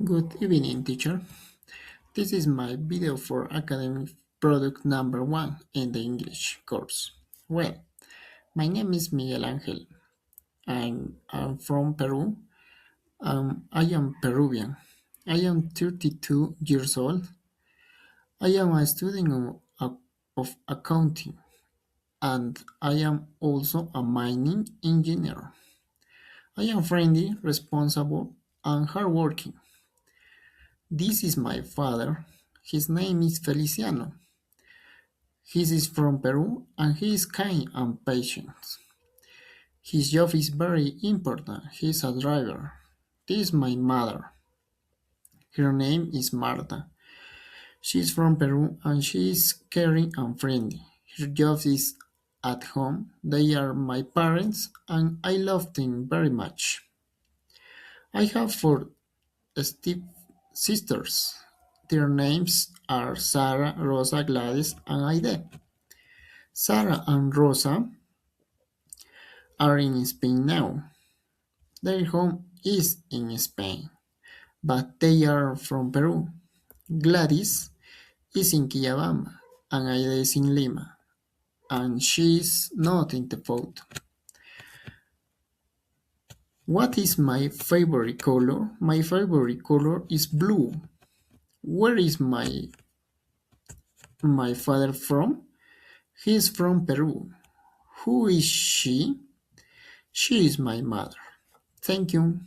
Good evening, teacher. This is my video for academic product number one in the English course. Well, my name is Miguel Angel. I'm from Peru. I am Peruvian. I am 32 years old. I am a student of accounting and I am also a mining engineer. I am friendly, responsible, and hardworking. This is my father. His name is Feliciano. He is from Peru and he is kind and patient. His job is very important. He is a driver. This is my mother. Her name is Marta. She is from Peru and she is caring and friendly. Her job is at home. They are my parents and I love them very much. I have four step sisters. Their names are Sarah, Rosa, Gladys, and Aide. Sarah and Rosa are in Spain now. Their home is in Spain, but they are from Peru. Gladys is in Quillabamba, and Aida is in Lima, and she is not in the photo. What is my favorite color? My favorite color is blue. Where is my father from? He is from Peru. Who is she? She is my mother. Thank you.